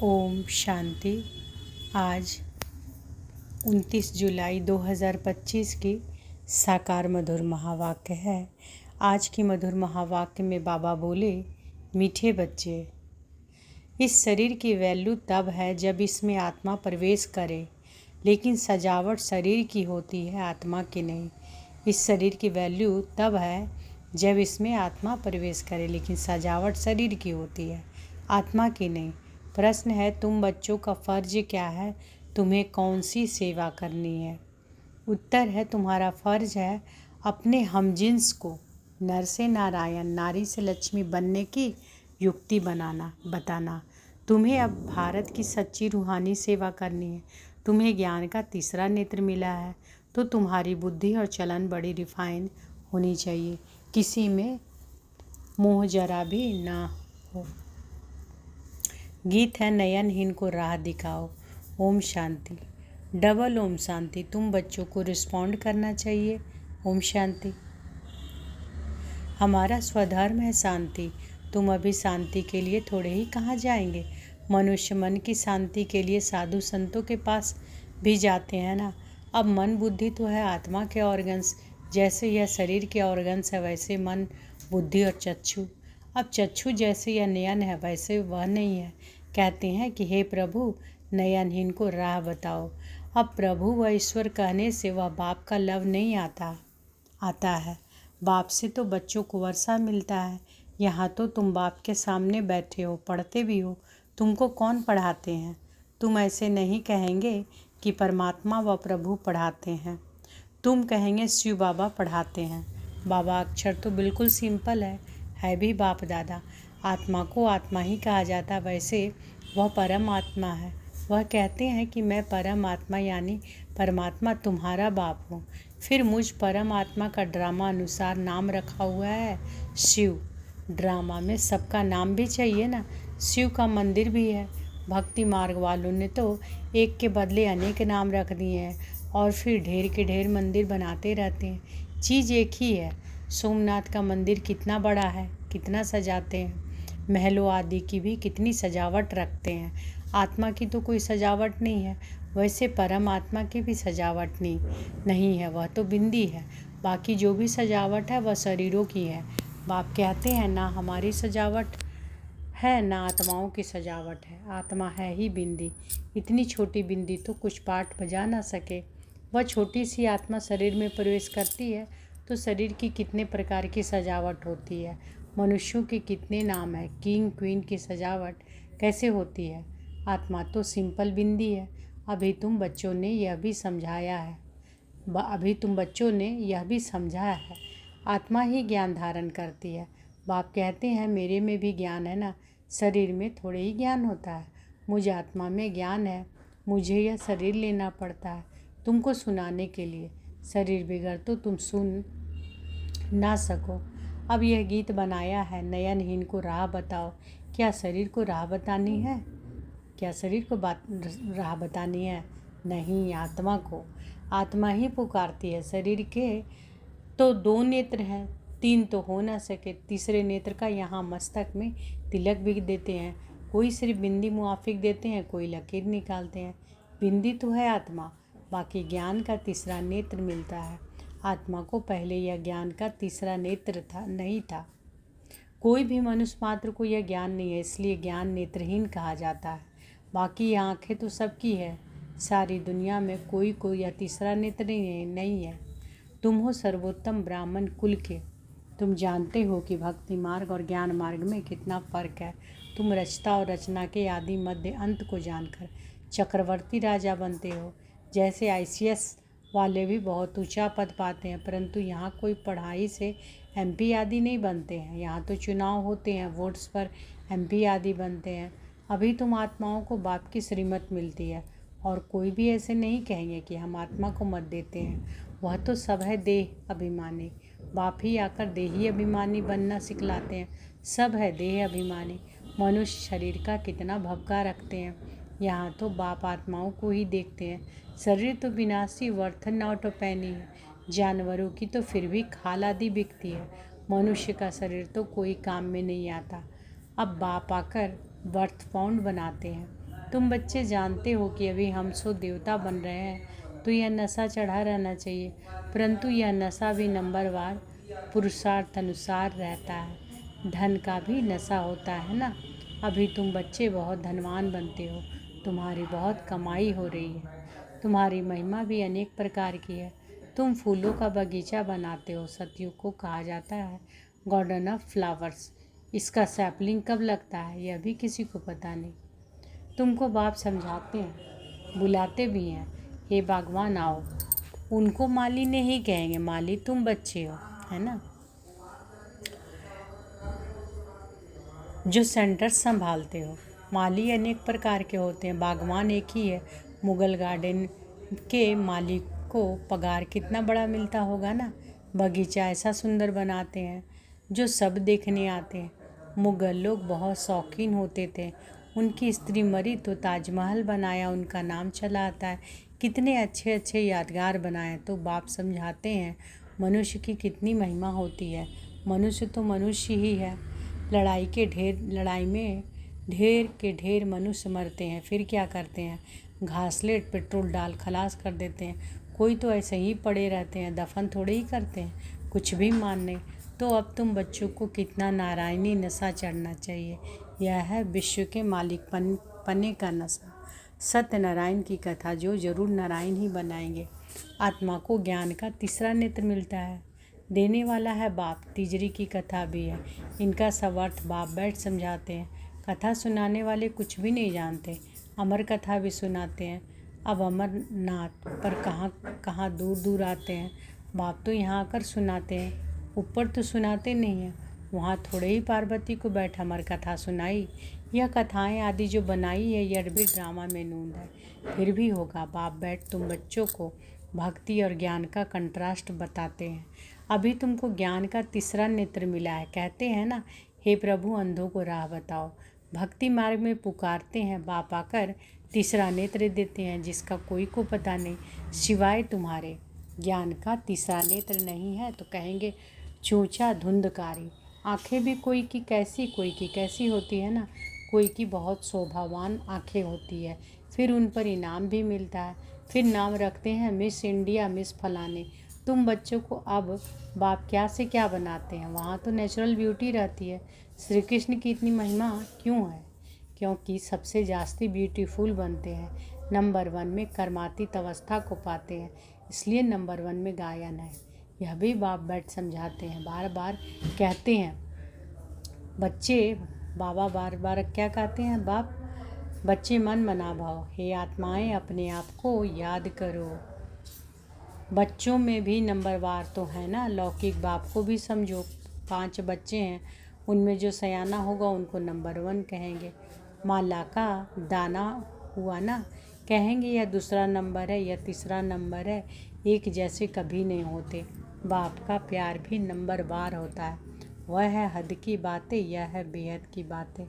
ओम शांति। आज 29 जुलाई 2025 की साकार मधुर महावाक्य है। आज की मधुर महावाक्य में बाबा बोले, मीठे बच्चे, इस शरीर की वैल्यू तब है जब इसमें आत्मा प्रवेश करे, लेकिन सजावट शरीर की होती है, आत्मा की नहीं। इस शरीर की वैल्यू तब है जब इसमें आत्मा प्रवेश करे, लेकिन सजावट शरीर की होती है, आत्मा की नहीं। प्रश्न है, तुम बच्चों का फर्ज क्या है? तुम्हें कौन सी सेवा करनी है? उत्तर है, तुम्हारा फर्ज है अपने हमजिन्स को नर से नारायण, नारी से लक्ष्मी बनने की युक्ति बताना। तुम्हें अब भारत की सच्ची रूहानी सेवा करनी है। तुम्हें ज्ञान का तीसरा नेत्र मिला है, तो तुम्हारी बुद्धि और चलन बड़ी रिफाइन होनी चाहिए, किसी में मोह जरा भी ना हो। गीत है, नयनहीन को राह दिखाओ। ओम शांति। डबल ओम शांति। तुम बच्चों को रिस्पॉन्ड करना चाहिए। ओम शांति। हमारा स्वधर्म है शांति। तुम अभी शांति के लिए थोड़े ही कहाँ जाएंगे। मनुष्य मन की शांति के लिए साधु संतों के पास भी जाते हैं ना। अब मन बुद्धि तो है आत्मा के ऑर्गन्स। जैसे यह शरीर के ऑर्गन्स है, वैसे मन बुद्धि और चक्षु। अब चक्षु जैसे यह नयन है, वैसे वह नहीं है। कहते हैं कि हे प्रभु, नयनहीन को राह बताओ। अब प्रभु व ईश्वर कहने से वह बाप का लव नहीं आता है। बाप से तो बच्चों को वर्षा मिलता है। यहाँ तो तुम बाप के सामने बैठे हो, पढ़ते भी हो। तुमको कौन पढ़ाते हैं? तुम ऐसे नहीं कहेंगे कि परमात्मा व प्रभु पढ़ाते हैं। तुम कहेंगे शिव बाबा पढ़ाते हैं। बाबा अक्षर तो बिल्कुल सिंपल है भी बाप दादा। आत्मा को आत्मा ही कहा जाता, वैसे वह परम आत्मा है। वह कहते हैं कि मैं परम आत्मा यानी परमात्मा तुम्हारा बाप हूँ। फिर मुझ परम आत्मा का ड्रामा अनुसार नाम रखा हुआ है शिव। ड्रामा में सबका नाम भी चाहिए ना। शिव का मंदिर भी है। भक्ति मार्ग वालों ने तो एक के बदले अनेक नाम रख दिए हैं और फिर ढेर के ढेर मंदिर बनाते रहते हैं। चीज़ एक ही है। सोमनाथ का मंदिर कितना बड़ा है, कितना सजाते हैं। महलों आदि की भी कितनी सजावट रखते हैं। आत्मा की तो कोई सजावट नहीं है। वैसे परम आत्मा की भी सजावट नहीं है, वह तो बिंदी है। बाकी जो भी सजावट है वह शरीरों की है। बाप कहते हैं ना हमारी सजावट है ना आत्माओं की सजावट है। आत्मा है ही बिंदी। इतनी छोटी बिंदी तो कुछ पाठ बजा ना सके। वह छोटी सी आत्मा शरीर में प्रवेश करती है तो शरीर की कितने प्रकार की सजावट होती है। मनुष्यों के कितने नाम है। किंग क्वीन की सजावट कैसे होती है। आत्मा तो सिंपल बिंदी है। अभी तुम बच्चों ने यह भी समझा है आत्मा ही ज्ञान धारण करती है। बाप कहते हैं मेरे में भी ज्ञान है ना, शरीर में थोड़े ही ज्ञान होता है। मुझ आत्मा में ज्ञान है। मुझे यह शरीर लेना पड़ता है तुमको सुनाने के लिए। शरीर बिगड़ तो तुम सुन ना सको। अब यह गीत बनाया है, नयनहीन को राह बताओ। क्या शरीर को राह बतानी है? राह बतानी है? नहीं, आत्मा को। आत्मा ही पुकारती है। शरीर के तो 2 नेत्र हैं, 3 तो हो ना सके। तीसरे नेत्र का यहाँ मस्तक में तिलक भी देते हैं। कोई सिर्फ बिंदी मुआफिक देते हैं, कोई लकीर निकालते हैं। बिंदी तो है आत्मा, बाकी ज्ञान का तीसरा नेत्र मिलता है। आत्मा को पहले यह ज्ञान का तीसरा नेत्र नहीं था। कोई भी मनुष्य मात्र को यह ज्ञान नहीं है, इसलिए ज्ञान नेत्रहीन कहा जाता है। बाकी ये आँखें तो सबकी है। सारी दुनिया में कोई यह तीसरा नेत्र नहीं है। तुम हो सर्वोत्तम ब्राह्मण कुल के। तुम जानते हो कि भक्ति मार्ग और ज्ञान मार्ग में कितना फ़र्क है। तुम रचता और रचना के आदि मध्य अंत को जानकर चक्रवर्ती राजा बनते हो। जैसे ICS वाले भी बहुत ऊंचा पद पाते हैं, परंतु यहाँ कोई पढ़ाई से MP आदि नहीं बनते हैं। यहाँ तो चुनाव होते हैं, वोट्स पर MP आदि बनते हैं। अभी तुम आत्माओं को बाप की श्रीमत मिलती है और कोई भी ऐसे नहीं कहेंगे कि हम आत्मा को मत देते हैं। वह तो सब है देह अभिमानी। बाप ही आकर देही अभिमानी बनना सिखलाते हैं। सब है देह अभिमानी। मनुष्य शरीर का कितना भवका रखते हैं। यहाँ तो बाप आत्माओं को ही देखते हैं। शरीर तो विनाशी, वर्थ नॉट पैनी है। जानवरों की तो फिर भी खाल आदि बिकती है। मनुष्य का शरीर तो कोई काम में नहीं आता। अब बाप आकर वर्थ पाउंड बनाते हैं। तुम बच्चे जानते हो कि अभी हम सो देवता बन रहे हैं तो यह नशा चढ़ा रहना चाहिए, परंतु यह नशा भी नंबरवार पुरुषार्थ अनुसार रहता है। धन का भी नशा होता है ना। अभी तुम बच्चे बहुत धनवान बनते हो, तुम्हारी बहुत कमाई हो रही है, तुम्हारी महिमा भी अनेक प्रकार की है। तुम फूलों का बगीचा बनाते हो। सतयुग को कहा जाता है गार्डन ऑफ फ्लावर्स। इसका सैपलिंग कब लगता है यह भी किसी को पता नहीं। तुमको बाप समझाते हैं, बुलाते भी हैं, हे बागवान आओ। उनको माली नहीं कहेंगे, माली तुम बच्चे हो, है ना, जो सेंटर संभालते हो। माली अनेक प्रकार के होते हैं, बागवान एक ही है। मुगल गार्डन के मालिक को पगार कितना बड़ा मिलता होगा ना। बगीचा ऐसा सुंदर बनाते हैं जो सब देखने आते हैं। मुगल लोग बहुत शौकीन होते थे। उनकी स्त्री मरी तो ताजमहल बनाया, उनका नाम चला आता है। कितने अच्छे अच्छे यादगार बनाए। तो बाप समझाते हैं मनुष्य की कितनी महिमा होती है। मनुष्य तो मनुष्य ही है। लड़ाई में ढेर के ढेर मनुष्य मरते हैं, फिर क्या करते हैं, घासलेट पेट्रोल डाल खलास कर देते हैं। कोई तो ऐसे ही पड़े रहते हैं, दफन थोड़े ही करते हैं, कुछ भी मानने। तो अब तुम बच्चों को कितना नारायणी नशा चढ़ना चाहिए। यह है विश्व के मालिक पने का नशा। सत्यनारायण की कथा जो जरूर नारायण ही बनाएंगे। आत्मा को ज्ञान का तीसरा नेत्र मिलता है, देने वाला है बाप। तीजरी की कथा भी है, इनका सब अर्थ बाप बैठ समझाते हैं। कथा सुनाने वाले कुछ भी नहीं जानते। अमर कथा भी सुनाते हैं। अब अमरनाथ पर कहाँ कहाँ दूर दूर आते हैं। बाप तो यहाँ आकर सुनाते हैं, ऊपर तो सुनाते नहीं हैं। वहाँ थोड़े ही पार्वती को बैठ अमर कथा सुनाई। यह कथाएं आदि जो बनाई है यह भी ड्रामा में नूंद है। फिर भी होगा, बाप बैठ तुम बच्चों को भक्ति और ज्ञान का कंट्रास्ट बताते हैं। अभी तुमको ज्ञान का तीसरा नेत्र मिला है। कहते हैं ना, हे प्रभु अंधों को राह बताओ। भक्ति मार्ग में पुकारते हैं, बाप आकर तीसरा नेत्र देते हैं जिसका कोई को पता नहीं सिवाय तुम्हारे। ज्ञान का तीसरा नेत्र नहीं है तो कहेंगे चूचा धुंधकारी। आंखें भी कोई की कैसी होती है ना। कोई की बहुत शोभावान आंखें होती है, फिर उन पर इनाम भी मिलता है। फिर नाम रखते हैं मिस इंडिया, मिस फलाने। तुम बच्चों को अब बाप क्या से क्या बनाते हैं। वहाँ तो नेचुरल ब्यूटी रहती है। श्री कृष्ण की इतनी महिमा क्यों है? क्योंकि सबसे जास्ती ब्यूटीफुल बनते हैं। नंबर 1 में कर्मातीत अवस्था को पाते हैं, इसलिए नंबर 1 में गायन है। यह भी बाप बैठ समझाते हैं, बार बार कहते हैं बच्चे। बाबा बार बार क्या कहते हैं बाप? बच्चे मन बना भाव, हे आत्माएं अपने आप को याद करो। बच्चों में भी नंबरवार तो है ना। लौकिक बाप को भी समझो। 5 बच्चे हैं, उनमें जो सयाना होगा उनको नंबर 1 कहेंगे। माला का दाना हुआ ना, कहेंगे यह दूसरा नंबर है, यह तीसरा नंबर है। एक जैसे कभी नहीं होते। बाप का प्यार भी नंबरवार होता है। वह है हद की बातें, यह है बेहद की बातें।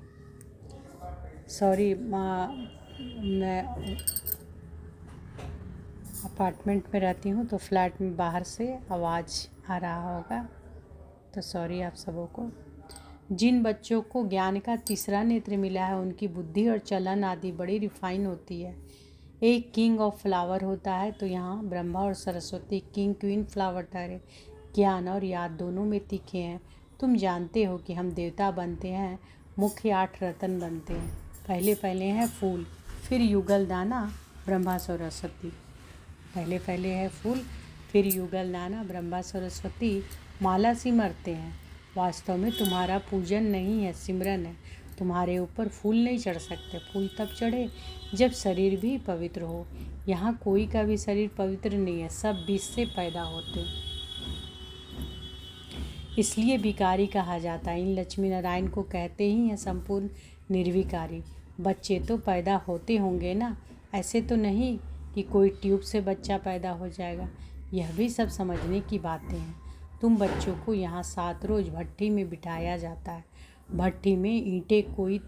सॉरी मैं अपार्टमेंट में रहती हूँ तो फ्लैट में बाहर से आवाज़ आ रहा होगा, तो सॉरी आप सबों को। जिन बच्चों को ज्ञान का तीसरा नेत्र मिला है उनकी बुद्धि और चलन आदि बड़ी रिफाइन होती है। एक किंग ऑफ फ्लावर होता है, तो यहाँ ब्रह्मा और सरस्वती किंग क्वीन फ्लावर ठहरे। ज्ञान और याद दोनों में तीखे हैं। तुम जानते हो कि हम देवता बनते हैं, मुख्य 8 रतन बनते हैं। पहले है फूल, फिर युगल दाना, ब्रह्मा सरस्वती। पहले है फूल, फिर युगल दाना, ब्रह्मा सरस्वती माला सिमरते हैं। वास्तव में तुम्हारा पूजन नहीं है, सिमरन है। तुम्हारे ऊपर फूल नहीं चढ़ सकते। फूल तब चढ़े जब शरीर भी पवित्र हो। यहाँ कोई का भी शरीर पवित्र नहीं है, सब बीज से पैदा होते, इसलिए भिकारी कहा जाता है। इन लक्ष्मी नारायण को कहते ही हैं संपूर्ण निर्विकारी। बच्चे तो पैदा होते होंगे ना, ऐसे तो नहीं कि कोई ट्यूब से बच्चा पैदा हो जाएगा। यह भी सब समझने की बातें हैं। तुम बच्चों को यहाँ 7 रोज भट्टी में बिठाया जाता है। भट्टी में ईंटें कोई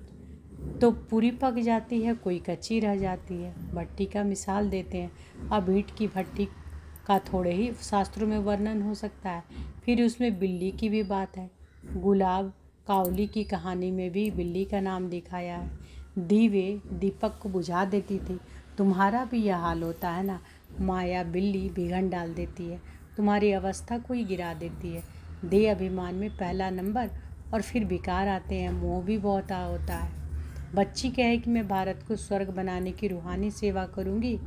तो पूरी पक जाती है, कोई कच्ची रह जाती है। भट्टी का मिसाल देते हैं। अब ईंट की भट्टी का थोड़े ही शास्त्रों में वर्णन हो सकता है। फिर उसमें बिल्ली की भी बात है। गुलाब कावली की कहानी में भी बिल्ली का नाम दिखाया है। दीवे दीपक को बुझा देती थी। तुम्हारा भी यह हाल होता है ना। माया बिल्ली बिघन डाल देती है, तुम्हारी अवस्था को ही गिरा देती है। देह अभिमान में पहला नंबर और फिर विकार आते हैं। मोह भी बहुत होता है। बच्ची कहे कि मैं भारत को स्वर्ग बनाने की रूहानी सेवा करूंगी।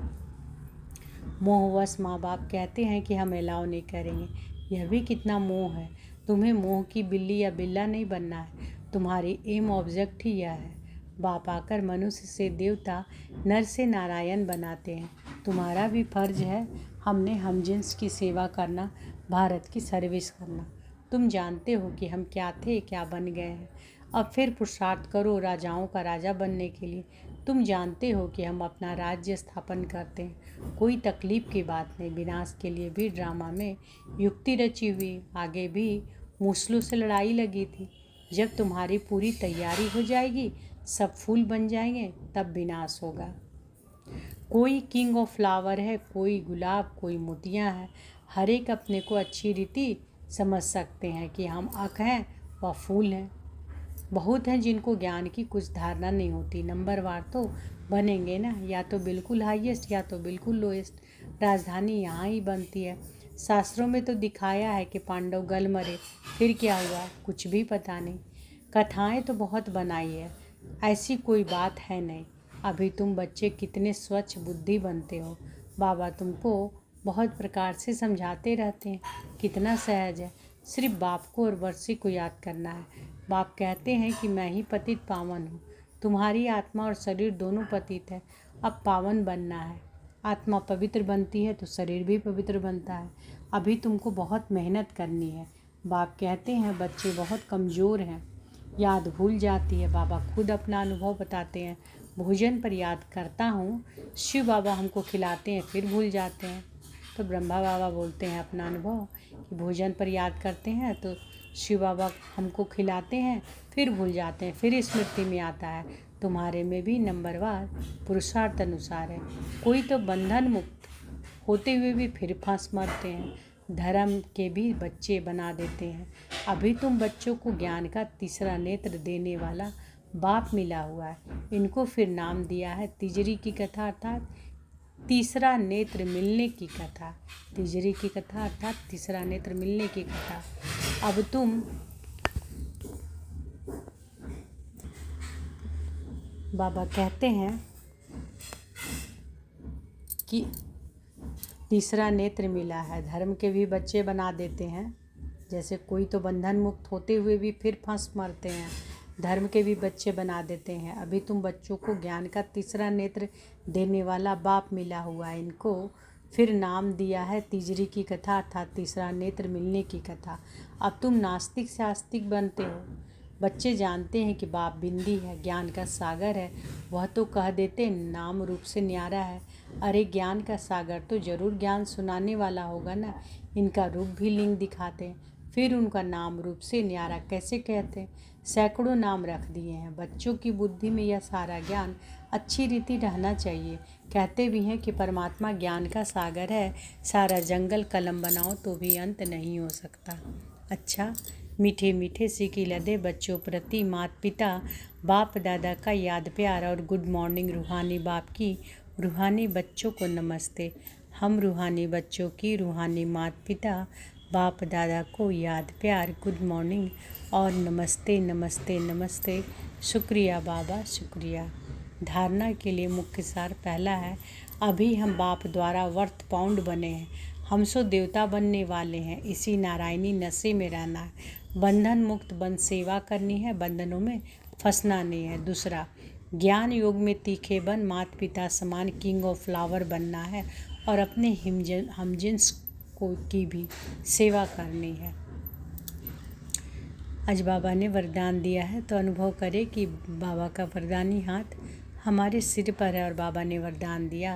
मोहवश माँ बाप कहते हैं कि हम अलाउ नहीं करेंगे। यह भी कितना मोह है। तुम्हें मोह की बिल्ली या बिल्ला नहीं बनना है, तुम्हारी एम ऑब्जेक्ट ही यह है। बाप आकर मनुष्य से देवता, नर से नारायण बनाते हैं। तुम्हारा भी फर्ज है हमने हमजिन्स की सेवा करना, भारत की सर्विस करना। तुम जानते हो कि हम क्या थे, क्या बन गए हैं। अब फिर पुरुषार्थ करो राजाओं का राजा बनने के लिए। तुम जानते हो कि हम अपना राज्य स्थापन करते हैं। कोई तकलीफ की बात नहीं। विनाश के लिए भी ड्रामा में युक्ति रची हुई। आगे भी मूसलों से लड़ाई लगी थी। जब तुम्हारी पूरी तैयारी हो जाएगी, सब फूल बन जाएंगे, तब विनाश होगा। कोई किंग ऑफ फ्लावर है, कोई गुलाब, कोई मोतियाँ है। हर एक अपने को अच्छी रीति समझ सकते हैं कि हम अक हैं व फूल हैं। बहुत हैं जिनको ज्ञान की कुछ धारणा नहीं होती। नंबरवार तो बनेंगे ना, या तो बिल्कुल हाईएस्ट या तो बिल्कुल लोएस्ट। राजधानी यहाँ ही बनती है। शास्त्रों में तो दिखाया है कि पांडव गल मरे, फिर क्या हुआ कुछ भी पता नहीं। कथाएं तो बहुत बनाई है, ऐसी कोई बात है नहीं। अभी तुम बच्चे कितने स्वच्छ बुद्धि बनते हो। बाबा तुमको बहुत प्रकार से समझाते रहते हैं, कितना सहज है। सिर्फ बाप को और वर्षी को याद करना है। बाप कहते हैं कि मैं ही पतित पावन हूँ। तुम्हारी आत्मा और शरीर दोनों पतित है। अब पावन बनना है। आत्मा पवित्र बनती है तो शरीर भी पवित्र बनता है। अभी तुमको बहुत मेहनत करनी है। बाप कहते हैं बच्चे बहुत कमज़ोर हैं, याद भूल जाती है। बाबा खुद अपना अनुभव बताते हैं। भोजन पर याद करता हूँ, शिव बाबा हमको खिलाते हैं फिर भूल जाते हैं। तो ब्रह्मा बाबा बोलते हैं अपना अनुभव कि भोजन पर याद करते हैं तो शिव बाबा हमको खिलाते हैं फिर भूल जाते हैं, फिर स्मृति में आता है। तुम्हारे में भी नंबरवार पुरुषार्थ अनुसार है। कोई तो बंधन मुक्त होते हुए भी फिर फंस मरते हैं। धर्म के भी बच्चे बना देते हैं। अभी तुम बच्चों को ज्ञान का तीसरा नेत्र देने वाला बाप मिला हुआ है। इनको फिर नाम दिया है तिजरी की कथा, अर्थात तीसरा नेत्र मिलने की कथा। तिजरी की कथा अर्थात तीसरा नेत्र मिलने की कथा। अब तुम बाबा कहते हैं कि तीसरा नेत्र मिला है। धर्म के भी बच्चे बना देते हैं। जैसे कोई तो बंधन मुक्त होते हुए भी फिर फंस मरते हैं, धर्म के भी बच्चे बना देते हैं। अभी तुम बच्चों को ज्ञान का तीसरा नेत्र देने वाला बाप मिला हुआ है। इनको फिर नाम दिया है तिजरी की कथा अर्थात तीसरा नेत्र मिलने की कथा। अब तुम नास्तिक से आस्तिक बनते हो। बच्चे जानते हैं कि बाप बिंदी है, ज्ञान का सागर है। वह तो कह देते नाम रूप से न्यारा है। अरे ज्ञान का सागर तो जरूर ज्ञान सुनाने वाला होगा ना। इनका रूप भी लिंग दिखाते हैं, फिर उनका नाम रूप से न्यारा कैसे कहते हैं। सैकड़ों नाम रख दिए हैं। बच्चों की बुद्धि में यह सारा ज्ञान अच्छी रीति रहना चाहिए। कहते भी हैं कि परमात्मा ज्ञान का सागर है। सारा जंगल कलम बनाओ तो भी अंत नहीं हो सकता। अच्छा, मीठे मीठे सिकी लदे बच्चों प्रति माता पिता बाप दादा का याद प्यार और गुड मॉर्निंग। रूहानी बाप की रूहानी बच्चों को नमस्ते। हम रूहानी बच्चों की रूहानी माता पिता बाप दादा को याद प्यार, गुड मॉर्निंग और नमस्ते नमस्ते नमस्ते। शुक्रिया बाबा, शुक्रिया। धारणा के लिए मुख्य सार पहला है, अभी हम बाप द्वारा वर्थ पाउंड बने हैं। हम सो देवता बनने वाले हैं। इसी नारायणी नशे में रहना है। बंधन मुक्त बन सेवा करनी है, बंधनों में फंसना नहीं है। दूसरा, ज्ञान योग में तीखे बन माता पिता समान किंग ऑफ फ्लावर बनना है और अपने हमजिन्स को की भी सेवा करनी है। आज बाबा ने वरदान दिया है तो अनुभव करें कि बाबा का वरदानी हाथ हमारे सिर पर है और बाबा ने वरदान दिया,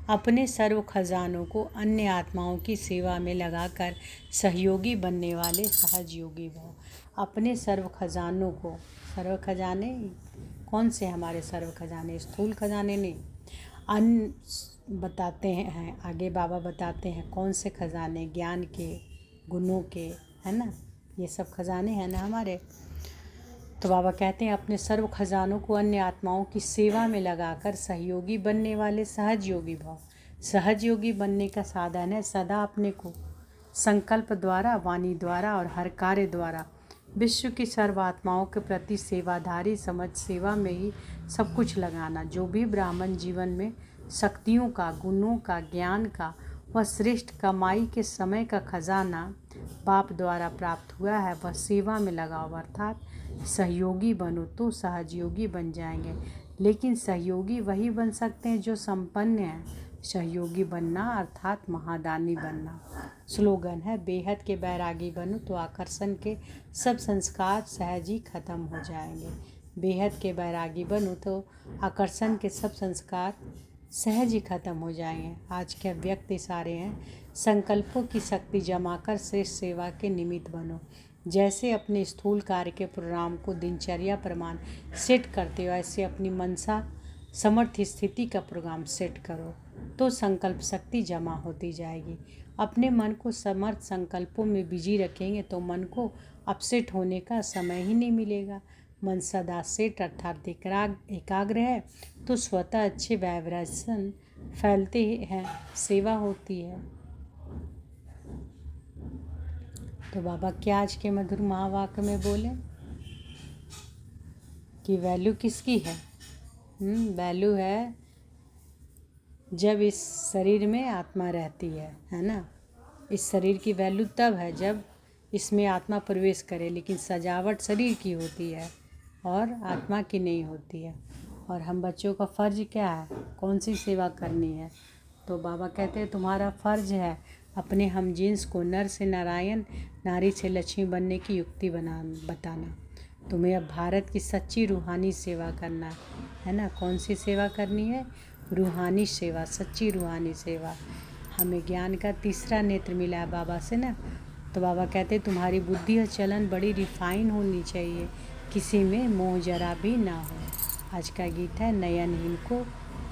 अपने सर्व खजानों को अन्य आत्माओं की सेवा में लगाकर सहयोगी बनने वाले सहज योगी भव। अपने सर्व खजानों को, सर्व खजाने कौन से हमारे सर्व खजाने, स्थूल खजाने नहीं, अन्य बताते हैं। आगे बाबा बताते हैं कौन से खजाने, ज्ञान के, गुणों के, है ना, ये सब खजाने हैं ना हमारे। तो बाबा कहते हैं अपने सर्व खजानों को अन्य आत्माओं की सेवा में लगाकर सहयोगी बनने वाले सहज योगी भाव। सहज योगी बनने का साधन है सदा अपने को संकल्प द्वारा, वाणी द्वारा और हर कार्य द्वारा विश्व की सर्व आत्माओं के प्रति सेवाधारी समझ सेवा में ही सब कुछ लगाना। जो भी ब्राह्मण जीवन में शक्तियों का, गुणों का, ज्ञान का वह श्रेष्ठ कमाई के समय का खजाना बाप द्वारा प्राप्त हुआ है वह सेवा में लगाओ, अर्थात सहयोगी बनो तो सहजयोगी बन जाएंगे। लेकिन सहयोगी वही बन सकते हैं जो संपन्न हैं। सहयोगी बनना अर्थात महादानी बनना। स्लोगन है बेहद के बैरागी बनो तो आकर्षण के सब संस्कार सहज ही खत्म हो जाएंगे। बेहद के बैरागी बनो तो आकर्षण के सब संस्कार सहज ही खत्म हो जाएंगे। आज के व्यक्ति सारे हैं संकल्पों की शक्ति जमा कर श्रेष्ठ सेवा के निमित्त बनो। जैसे अपने स्थूल कार्य के प्रोग्राम को दिनचर्या प्रमाण सेट करते हो ऐसे अपनी मनसा समर्थ स्थिति का प्रोग्राम सेट करो तो संकल्प शक्ति जमा होती जाएगी। अपने मन को समर्थ संकल्पों में बिजी रखेंगे तो मन को अपसेट होने का समय ही नहीं मिलेगा। मन सदा सेट अर्थात एकाग्र है तो स्वतः अच्छे वाइब्रेशन फैलते हैं, सेवा होती है। तो बाबा क्या आज के मधुर महावाक्य में बोले कि वैल्यू किसकी है? वैल्यू है जब इस शरीर में आत्मा रहती है ना। इस शरीर की वैल्यू तब है जब इसमें आत्मा प्रवेश करे, लेकिन सजावट शरीर की होती है और आत्मा की नहीं होती है। और हम बच्चों का फ़र्ज क्या है, कौन सी सेवा करनी है? तो बाबा कहते हैं तुम्हारा फ़र्ज है अपने हम जिन्स को नर से नारायण, नारी से लक्ष्मी बनने की युक्ति बताना। तुम्हें अब भारत की सच्ची रूहानी सेवा करना है ना। कौन सी सेवा करनी है? रूहानी सेवा, सच्ची रूहानी सेवा। हमें ज्ञान का तीसरा नेत्र मिला है बाबा से ना। तो बाबा कहते हैं तुम्हारी बुद्धि और चलन बड़ी रिफाइन होनी चाहिए, किसी में मोह जरा भी ना हो। आज का गीत है नयनहीन को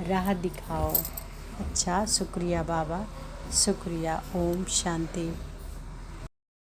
राह दिखाओ। अच्छा, शुक्रिया बाबा, शुक्रिया। ओम शांति।